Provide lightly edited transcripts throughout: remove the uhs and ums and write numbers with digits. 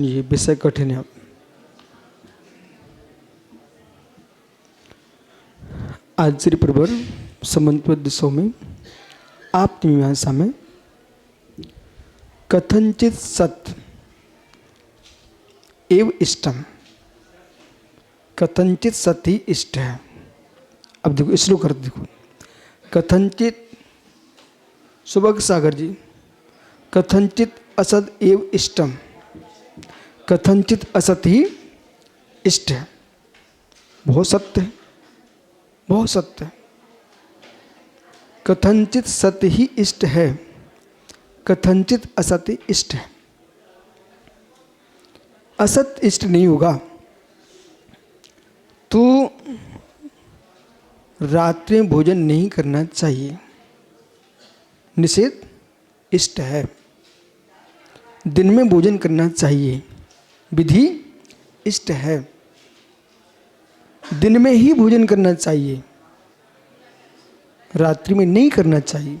ये विषय कठिन है। आज श्री प्रवर संबंध दिशों में आप मीमांसा में कथनचित सत एव इष्टम, कथनचित सत ही इष्ट है। अब देखो श्लोक कर देखो, कथनचित सुबह सागर जी, कथनचित असत एव इष्टम, कथनचित असत ही इष्ट है। बहुत सत्य है, बहुत सत्य है। कथनचित सत्य ही इष्ट है, कथनचित असत्य इष्ट है। असत्य इष्ट नहीं होगा तो रात्रि में भोजन नहीं करना चाहिए, निषेध इष्ट है। दिन में भोजन करना चाहिए, विधि इष्ट है। दिन में ही भोजन करना चाहिए, रात्रि में नहीं करना चाहिए।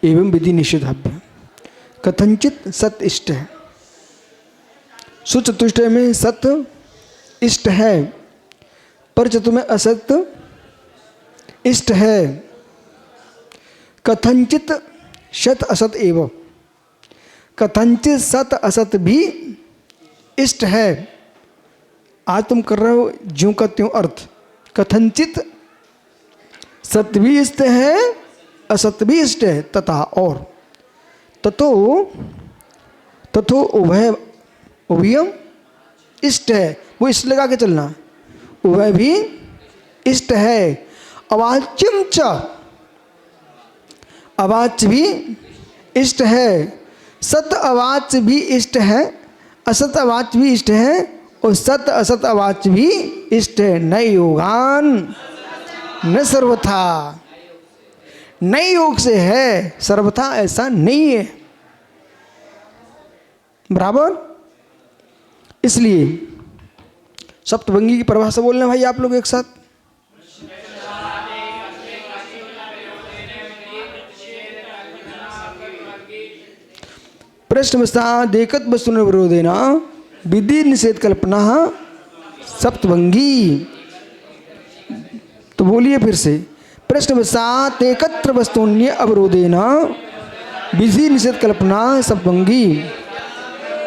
एवं विधि निषेधाभ्य। कथनचित सत इष्ट है, सुचतुष्टय में सत इष्ट है, पर चतु में असत इष्ट है। कथनचित शत असत एवं, कथनचित सत असत भी इष्ट है। आज तुम कर रहे हो ज्यों का त्यों अर्थ। कथनचित सत्य भी इष्ट है, असत्य भी इष्ट है, तथा और तथो उभय उभयम इष्ट है। वो इष्ट लगा के चलना, उभय भी इष्ट है। अवाच्यम च, अवाच्य भी इष्ट है। सत अवाच्य भी इष्ट है, असत अवाच्य भी इष्ट है, और सत असत अवाच्य भी इष्ट है। न योगान न सर्वथा, नए योग से है, सर्वथा ऐसा नहीं है। बराबर। इसलिए सप्तभंगी की परिभाषा बोलना भाई आप लोग एक साथ। प्रश्न विस्तार एकत वस्तु विरोधेना विधि निषेध कल्पना सप्तभंगी। तो बोलिए फिर से, प्रश्न विस्तार एकत्र वस्तुन्य अवरोधेन विधि निषेध कल्पना सप्तभंगी।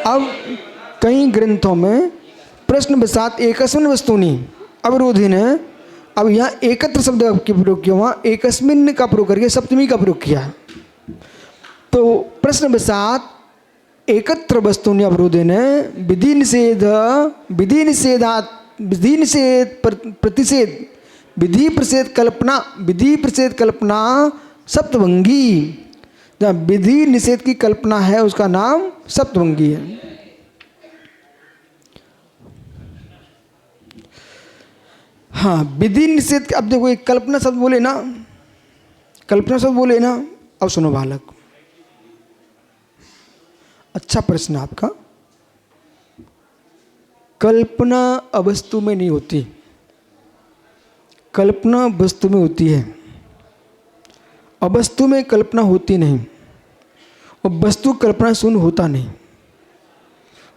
अब कई ग्रंथों में प्रश्न विस्तार एकस्मिन् वस्तुनि अवरोधेन, अब यहाँ एकत्र शब्द के प्रयोग किया, वहाँ एकस्मिन् का प्रयोग करके सप्तमी का प्रयोग किया। तो प्रश्न विस्तार एकत्र वस्तुनि अवरोधेन विधि निषेध, विधि निषेधात्, विधि निषेध प्रतिषेध, विधि प्रषेध कल्पना, विधि प्रषेध कल्पना सप्तभंगी। जहाँ विधि निषेध की कल्पना है उसका नाम सप्तभंगी है। हाँ, विधि निषेध। अब देखो एक कल्पना शब्द बोले ना, कल्पना शब्द बोले ना। अब सुनो बालक, अच्छा प्रश्न आपका। कल्पना अवस्तु में नहीं होती, कल्पना वस्तु में होती है। अवस्तु में कल्पना होती नहीं, और वस्तु कल्पना शून्य होता नहीं।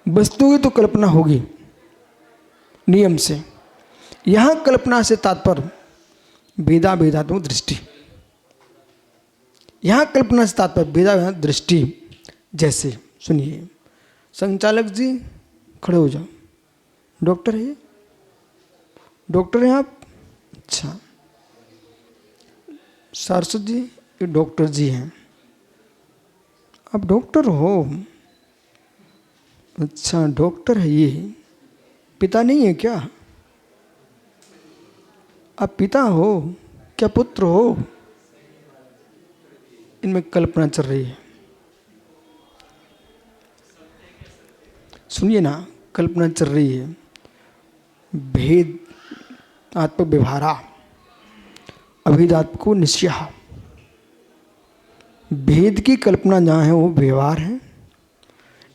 वस्तु की तो कल्पना होगी नियम से। यहाँ कल्पना से तात्पर्य भेदा भेदात्मक दृष्टि। यहाँ कल्पना से तात्पर्य भेदा भेदात्मक दृष्टि। जैसे सुनिए, संचालक जी खड़े हो जाओ। डॉक्टर है, डॉक्टर हैं आप? अच्छा। सरस्वती जी ये डॉक्टर जी हैं, आप डॉक्टर हो? अच्छा डॉक्टर है ये, पिता नहीं है क्या? आप पिता हो क्या, पुत्र हो? इनमें कल्पना चल रही है। सुनिए ना, कल्पना चल रही है। भेद आत्मक व्यवहारा, अभिधात्मको निश्चय। भेद की कल्पना जहाँ है वो व्यवहार है,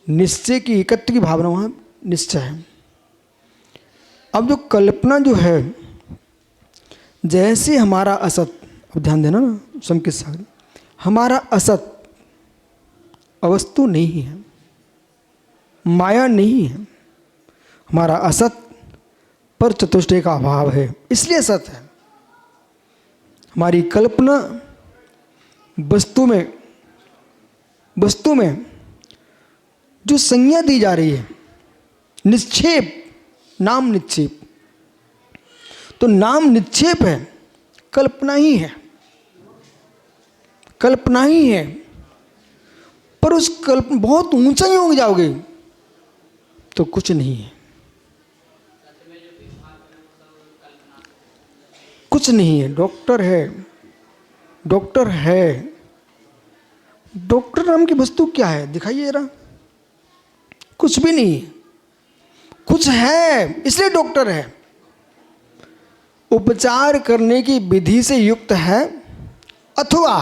निश्चय की एकत्व की भावना वहाँ निश्चय है। अब जो कल्पना जो है, जैसे हमारा असत, अब ध्यान देना ना संकेत सागर, हमारा असत अवस्तु नहीं है, माया नहीं है, हमारा असत पर चतुष्टय का अभाव है, इसलिए सत है। हमारी कल्पना वस्तु में जो संज्ञा दी जा रही है, निक्षेप, नाम निक्षेप, तो नाम निक्षेप है, कल्पना ही है, कल्पना ही है। पर उस बहुत ऊंचा ही हो जाओगे तो कुछ नहीं है, कुछ नहीं है। डॉक्टर है, डॉक्टर है, डॉक्टर नाम की वस्तु क्या है दिखाइए जरा। कुछ भी नहीं है, कुछ है इसलिए डॉक्टर है। उपचार करने की विधि से युक्त है अथवा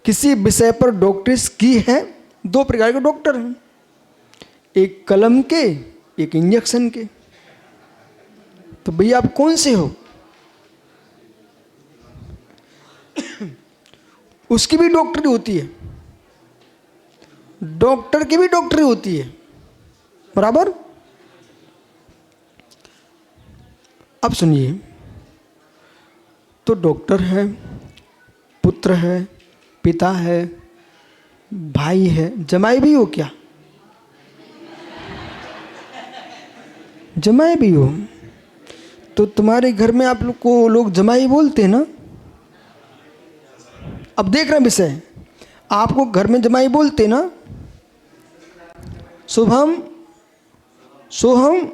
किसी विषय पर डॉक्टर्स की है। दो प्रकार के डॉक्टर हैं, एक कलम के, एक इंजेक्शन के। तो भैया आप कौन से हो? उसकी भी डॉक्टरी होती है, डॉक्टर की भी डॉक्टरी होती है, बराबर। अब सुनिए, तो डॉक्टर है, पुत्र है, पिता है, भाई है, जमाई भी हो क्या? जमाई भी हो। तो तुम्हारे घर में आप लोग को लोग जमाई बोलते हैं ना? अब देख रहे विषय, आपको घर में जमाई बोलते ना? शुभम, सोहम,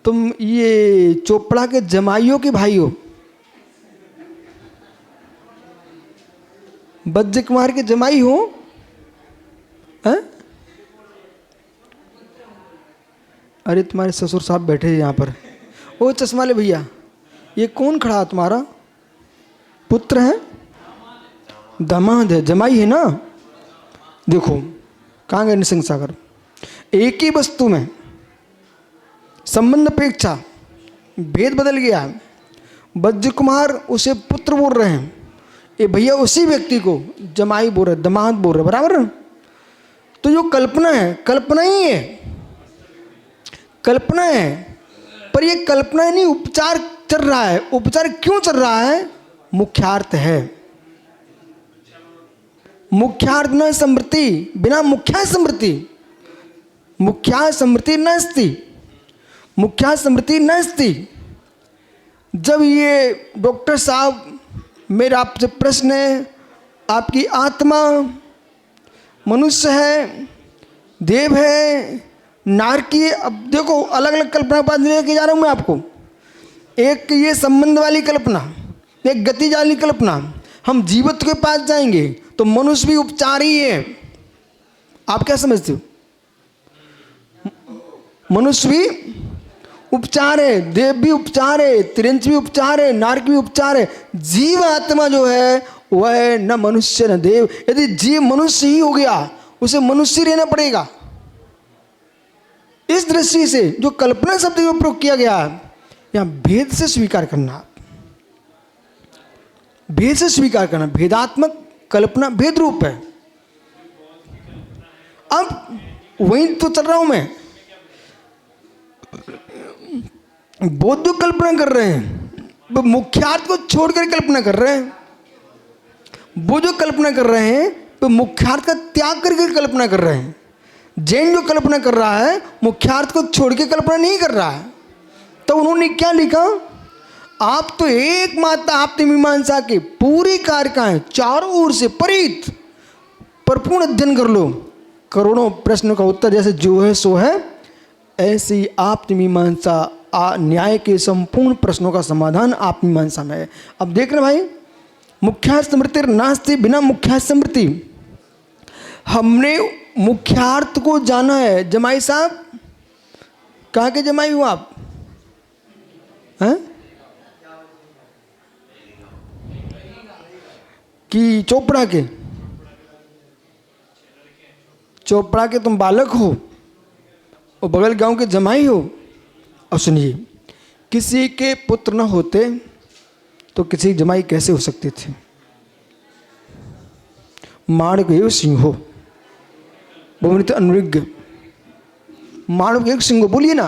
तुम ये चोपड़ा के जमाइयों के भाई हो, वज्र कुमार के जमाई हो, हैं? अरे तुम्हारे ससुर साहब बैठे हैं यहाँ पर। ओ चश्मा वाले भैया, ये कौन खड़ा है तुम्हारा? पुत्र है, दामाद है, जमाई है ना? देखो कहाँ गए निसंग सागर। एक ही वस्तु में संबंध अपेक्षा भेद बदल गया है। वज्र कुमार उसे पुत्र बोल रहे हैं, ये भैया उसी व्यक्ति को जमाई बोल रहे, दामाद बोल रहे, बराबर ना? तो जो कल्पना है, कल्पना ही है, कल्पना है। पर ये कल्पना नहीं, उपचार चल रहा है। उपचार क्यों चल रहा है? मुख्यार्थ है। मुख्यार्थ न स्मृति, बिना मुख्या स्मृति, मुख्या स्मृति न अस्ति, मुख्या स्मृति न अस्ति। जब ये डॉक्टर साहब, मेरा आपसे प्रश्न है, आपकी आत्मा मनुष्य है, देव है, नारकी है? अब देखो अलग अलग कल्पना के पास लेके जा रहा हूँ मैं आपको। एक ये संबंध वाली कल्पना, एक गति वाली कल्पना। हम जीवित के पास जाएंगे तो मनुष्य भी उपचार ही है। आप क्या समझते हो? मनुष्य भी उपचार है, देव भी उपचार है, त्रिंच भी उपचार है, नारक भी उपचार है। जीव आत्मा जो है वह न मनुष्य न देव। यदि जीव मनुष्य ही हो गया, उसे मनुष्य ही रहना पड़ेगा। इस दृष्टि से जो कल्पना शब्द का प्रयोग किया गया है, यहां भेद से स्वीकार करना, भेद से स्वीकार करना, भेदात्मक कल्पना भेद रूप है। अब वहीं तो चल रहा हूं मैं। बौद्ध कल्पना कर रहे हैं, वो मुख्यार्थ को छोड़कर कल्पना कर रहे हैं। वो जो कल्पना कर रहे हैं वो मुख्यार्थ का त्याग करके कल्पना कर रहे हैं। जैन जो कल्पना कर रहा है मुख्यार्थ को छोड़ के कल्पना नहीं कर रहा है। तो उन्होंने क्या लिखा? आप तो एकमात्र आत्ममीमांसा के पूरी कारिकाएं चारों ओर से परित परिपूर्ण अध्ययन कर लो। करोड़ों प्रश्नों का उत्तर जैसे जो है सो है, ऐसी आत्ममीमांसा न्याय के संपूर्ण प्रश्नों का समाधान आत्ममीमांसा में है। अब देख रहे भाई, मुख्या स्मृति नास्ति, बिना मुख्या स्मृति। हमने मुख्यार्थ को जाना है। जमाई साहब, कहाँ के जमाई हो आप? हैं? कि चोपड़ा के? चोपड़ा के तुम बालक हो और बगल गांव के जमाई हो। और सुनिए, किसी के पुत्र न होते तो किसी की जमाई कैसे हो सकते थे? माणक सिंह हो, बहुमूर्त अनुविज्ञ मानव एक सिंह, बोलिए ना।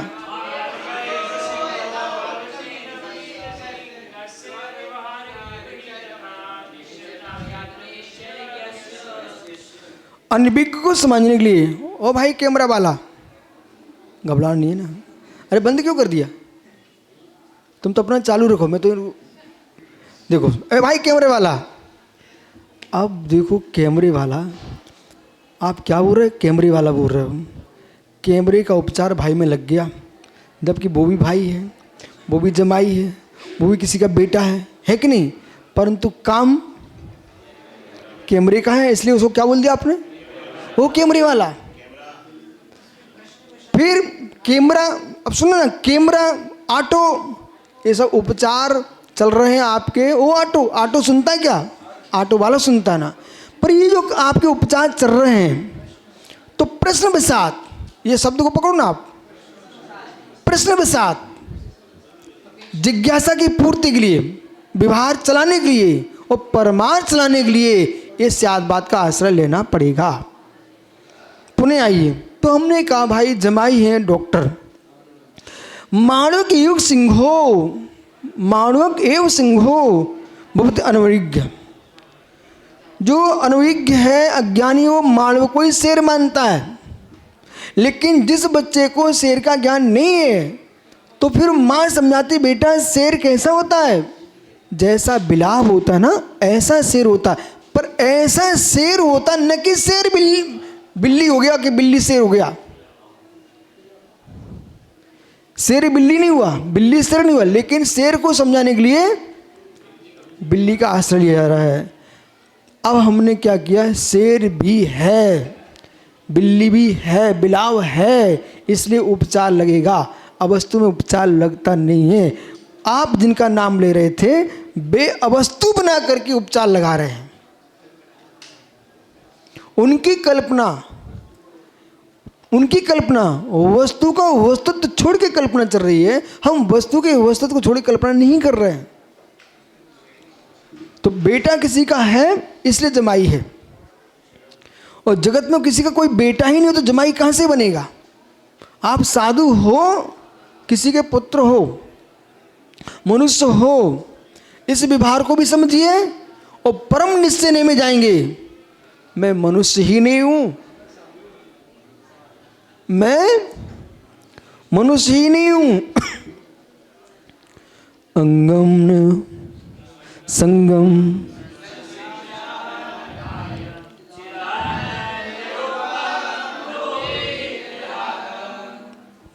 अनभिज्ञ को समझने के लिए, ओ भाई कैमरा वाला, घबराना नहीं है ना। अरे बंद क्यों कर दिया? तुम तो अपना चालू रखो, मैं तो देखो। ए भाई कैमरे वाला, अब देखो कैमरे वाला, आप क्या बोल रहे? कैमरे वाला बोल रहे हो। कैमरे का उपचार भाई में लग गया, जबकि वो भी भाई है, वो भी जमाई है, वो भी किसी का बेटा है कि नहीं? परंतु काम कैमरे का है, इसलिए उसको क्या बोल दिया आपने? वो कैमरे वाला। फिर कैमरा, अब सुनो ना, कैमरा, ऑटो, ये सब उपचार चल रहे हैं आपके। वो ऑटो सुनता है क्या? ऑटो वाला सुनता है ना। पर ये जो आपके उपचार चल रहे हैं, तो प्रश्न वसात, ये शब्द को पकड़ो ना आप, प्रश्न वसात जिज्ञासा की पूर्ति के लिए, व्यवहार चलाने के लिए और परमार्थ चलाने के लिए ये सात बात का आश्रय लेना पड़ेगा। पुणे आइए, तो हमने कहा भाई जमाई है डॉक्टर, माणक एवं सिंहो, माणक एवं सिंहो बहुत अनविज्ञ। जो अनविज्ञ है, अज्ञानी, वो मानव को ही शेर मानता है। लेकिन जिस बच्चे को शेर का ज्ञान नहीं है, तो फिर माँ समझाती बेटा शेर कैसा होता है? जैसा बिलाव होता है ना, ऐसा शेर होता है। पर ऐसा शेर होता न कि शेर बिल्ली हो गया कि बिल्ली शेर हो गया। शेर बिल्ली नहीं हुआ, बिल्ली शेर नहीं हुआ। लेकिन शेर को समझाने के लिए बिल्ली का आश्रय लिया जा रहा है। अब हमने क्या किया? शेर भी है, बिल्ली भी है, बिलाव है, इसलिए उपचार लगेगा। अवस्तु में उपचार लगता नहीं है। आप जिनका नाम ले रहे थे, वे अवस्तु बना करके उपचार लगा रहे हैं। उनकी कल्पना वस्तु का वस्तुत्व छोड़ के कल्पना चल रही है। हम वस्तु के वस्तुत्व को छोड़ के कल्पना नहीं कर रहे हैं। तो बेटा किसी का है इसलिए जमाई है, और जगत में किसी का कोई बेटा ही नहीं हो तो जमाई कहाँ से बनेगा? आप साधु हो, किसी के पुत्र हो, मनुष्य हो, इस व्यवहार को भी समझिए और परम निश्चय में जाएंगे। मैं मनुष्य ही नहीं हूं, मैं मनुष्य ही नहीं हूं। अंगम न संगम,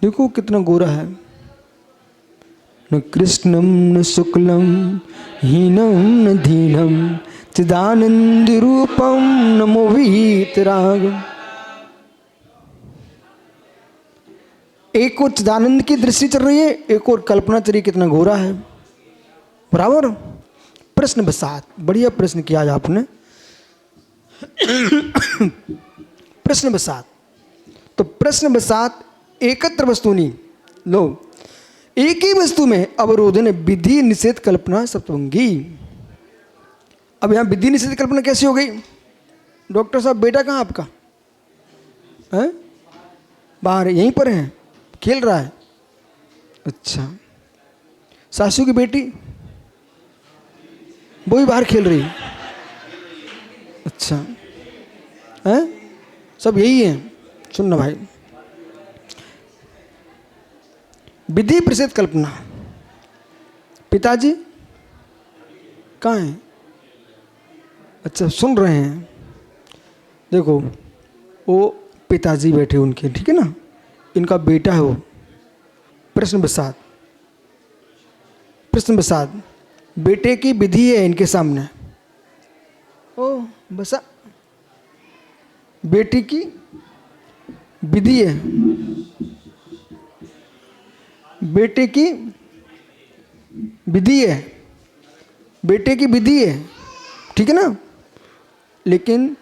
देखो कितना गोरा है। न कृष्णम न शुक्लम हीनम न धीनम चिदानंद रूपम नमो वीतरागम। एक और चिदानंद की दृष्टि चल रही है, एक और कल्पना चल रही, कितना गोरा है। बराबर। प्रश्न बसात, बढ़िया प्रश्न किया आज आपने। प्रश्न बसात, तो प्रश्न बसात एकत्र वस्तुनि, लो एक ही वस्तु में अवरोधन विधि निषेध कल्पना सप्तभंगी। अब यहां विधि निषेध कल्पना कैसी हो गई? डॉक्टर साहब बेटा कहाँ आपका है? बाहर यहीं पर है, खेल रहा है। अच्छा, सासू की बेटी वो भी बाहर खेल रही है। अच्छा है, सब यही है। सुनना भाई, विधि प्रसिद्ध कल्पना। पिताजी कहाँ हैं? अच्छा सुन रहे हैं। देखो वो पिताजी बैठे उनके, ठीक है ना, इनका बेटा है वो। प्रश्न बसात बेटे की विधि है इनके सामने। ओ बसा, बेटी की विधि है, बेटे की विधि है, बेटे की विधि है, ठीक है ना। लेकिन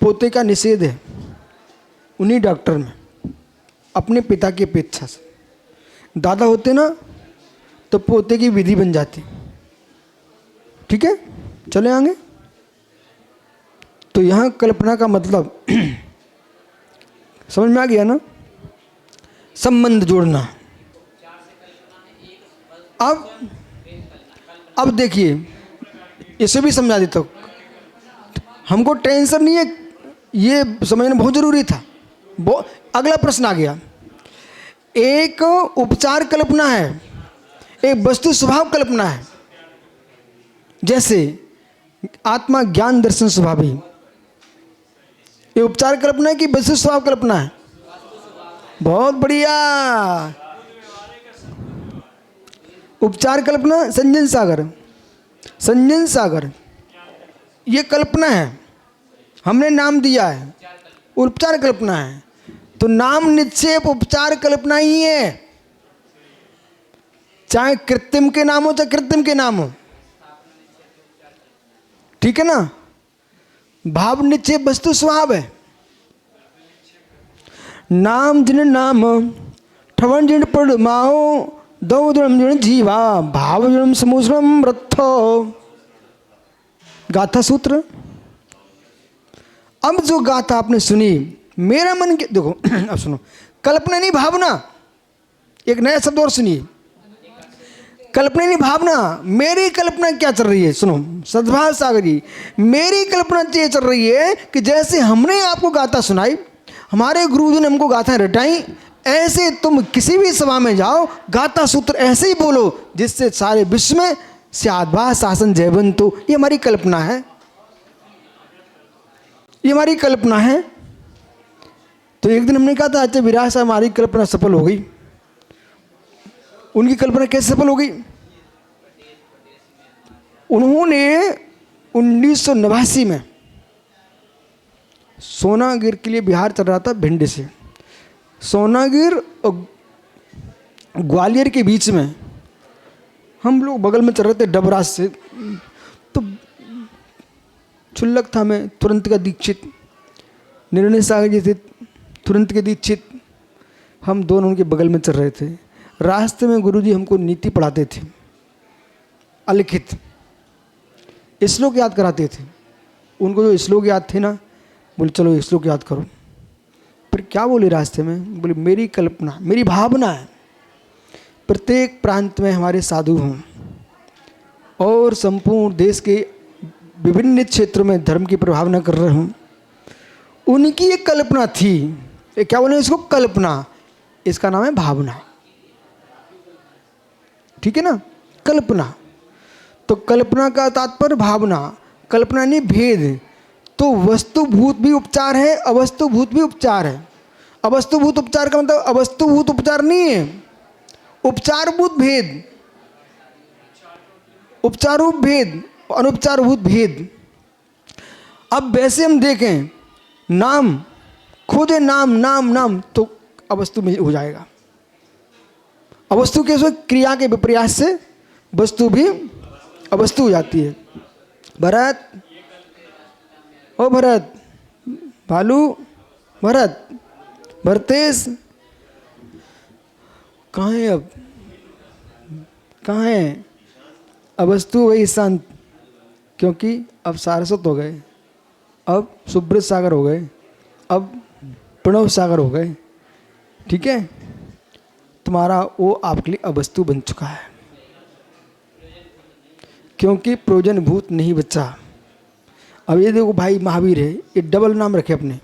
पोते का निषेध है उन्हीं डॉक्टर में, अपने पिता की अपेक्षा से। दादा होते ना तो पोते की विधि बन जाती। ठीक है, चले आगे। तो यहाँ कल्पना का मतलब समझ में आ गया ना? संबंध जोड़ना। अब देखिए, इसे भी समझा देता हूँ। हमको टेंशन नहीं है, ये समझना बहुत जरूरी था। अगला प्रश्न आ गया। एक उपचार कल्पना है, एक वस्तु स्वभाव कल्पना है। जैसे आत्मा ज्ञान दर्शन स्वभावी, ये उपचार कल्पना है कि वस्तु स्वभाव कल्पना है? बहुत बढ़िया। उपचार कल्पना संजन सागर ये कल्पना है, हमने नाम दिया है, उपचार कल्पना है। तो नाम निक्षेप उपचार कल्पना ही है, चाहे कृत्रिम के नाम हो चाहे कृत्रिम के नाम हो। ठीक है ना? भाव निक्षेप वस्तु स्वभाव है। नाम जिन नाम ठवन जिन पड़माओ दो दुर्म जिन जीवा भाव जिन समुद्रम रथो। गाथा सूत्र। अब जो गाथा आपने सुनी, मेरा मन के देखो अब सुनो, कल्पना नहीं भावना। एक नया शब्द और सुनिए, कल्पना नहीं भावना। मेरी कल्पना क्या चल रही है? सुनो सद्भाव सागर जी, मेरी कल्पना ये चल रही है कि जैसे हमने आपको गाथा सुनाई, हमारे गुरुजी ने हमको गाथा रटाई, ऐसे तुम किसी भी सभा में जाओ, गाथा सूत्र ऐसे ही बोलो जिससे सारे विश्व में स्याद्भा शासन जयवंतु। ये हमारी कल्पना है, ये हमारी कल्पना है। तो एक दिन हमने कहा था अच्छा विराज साहब हमारी कल्पना सफल हो गई। उनकी कल्पना कैसे सफल हो गई? उन्होंने 1989 में सोनागिर के लिए बिहार चल रहा था, भिंड से सोनागिर और ग्वालियर के बीच में हम लोग बगल में चल रहे थे डबराज से। तो छुल्लक था, मैं तुरंत का दीक्षित, निर्णय सागर जी थे तुरंत के दीक्षित, हम दोनों उनके बगल में चल रहे थे। रास्ते में गुरुजी हमको नीति पढ़ाते थे, अलिखित श्लोक याद कराते थे। उनको जो श्लोक याद थे ना, बोले चलो श्लोक याद करो। फिर क्या बोले रास्ते में? बोले मेरी कल्पना, मेरी भावना है प्रत्येक प्रांत में हमारे साधु हों और संपूर्ण देश के विभिन्न क्षेत्रों में धर्म की प्रभावना कर रहे हों। उनकी एक कल्पना थी। क्या बोले इसको? कल्पना। इसका नाम है भावना। ठीक है ना? कल्पना। तो कल्पना का तात्पर्य भावना, कल्पना नहीं भेद। तो वस्तुभूत भी उपचार है, अवस्तुभूत भी उपचार है। अवस्तुभूत उपचार का मतलब अवस्तुभूत उपचार नहीं है, उपचारभूत भेद, उपचारूप भेद, अनुपचारभूत भेद। अब वैसे हम देखें, नाम खोजे, नाम नाम नाम तो अवस्तु में हो जाएगा। अवस्तु के क्रिया के विपर्यास से वस्तु भी अवस्तु हो जाती है। भरत, ओ भरत, भालू, भरत, भरतेश कहाँ है? अब कहाँ है? अवस्तु वही शांत, क्योंकि अब सारस्वत हो गए, अब सुब्रत सागर हो गए, अब प्रणव सागर हो गए। ठीक है? तुम्हारा वो आपके लिए अवस्तु बन चुका है, क्योंकि प्रयोजन भूत नहीं बचा। अब ये देखो भाई महावीर है, ये डबल नाम रखे अपने,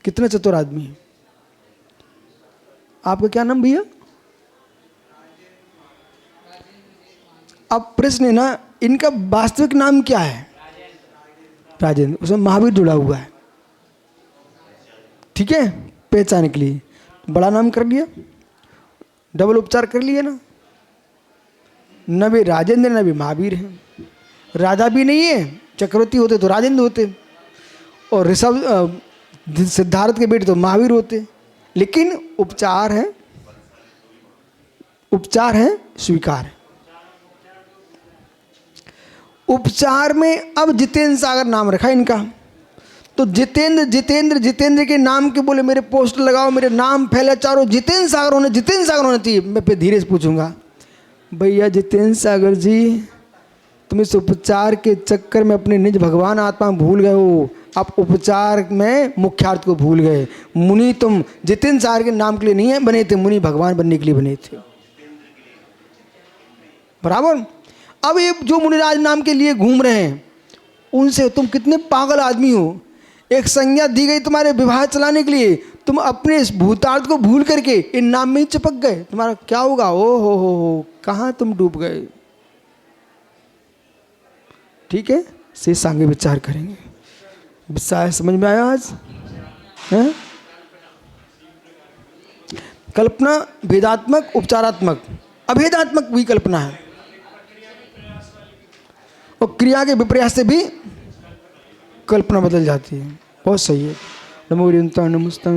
कितने चतुर आदमी है। आपका क्या नाम भैया? अब प्रश्न है ना, इनका वास्तविक नाम क्या है? राजेंद्र। उसमें महावीर जुड़ा हुआ है। ठीक है? पहचान के लिए बड़ा नाम कर लिया, डबल उपचार कर लिया ना। न भी राजेंद्र न भी महावीर हैं। राजा भी नहीं है, चक्रवर्ती होते तो राजेंद्र होते, और ऋषभ सिद्धार्थ के बेटे तो महावीर होते। लेकिन उपचार है, उपचार है, स्वीकार है। उपचार में अब जितेंद्र सागर नाम रखा इनका। तो जितेंद्र जितेंद्र जितेंद्र के नाम के बोले मेरे पोस्टर लगाओ, मेरे नाम फैले चारों, जितेंद्र सागर होने चाहिए। मैं फिर धीरे से पूछूंगा, भैया जितेंद्र सागर जी, तुम इस उपचार के चक्कर में अपने निज भगवान आत्मा भूल गए हो। आप उपचार में मुख्यार्थ को भूल गए। मुनि तुम जितेंद्र सार के नाम के लिए नहीं है बने थे, मुनि भगवान बनने के लिए बने थे। बराबर। अब ये जो मुनिराज नाम के लिए घूम रहे हैं, उनसे तुम कितने पागल आदमी हो। एक संज्ञा दी गई तुम्हारे विवाह चलाने के लिए, तुम अपने इस भूतार्थ को भूल करके इन नाम में ही चिपक गए। तुम्हारा क्या होगा? ओ हो, कहाँ तुम डूब गए। ठीक है, शेष आगे विचार करेंगे। विचार समझ में आया आज है? कल्पना भेदात्मक, उपचारात्मक, अभेदात्मक भी कल्पना है, और क्रिया के विप्रयास से भी कल्पना बदल जाती है। बहुत सही है। नमो नमस्ते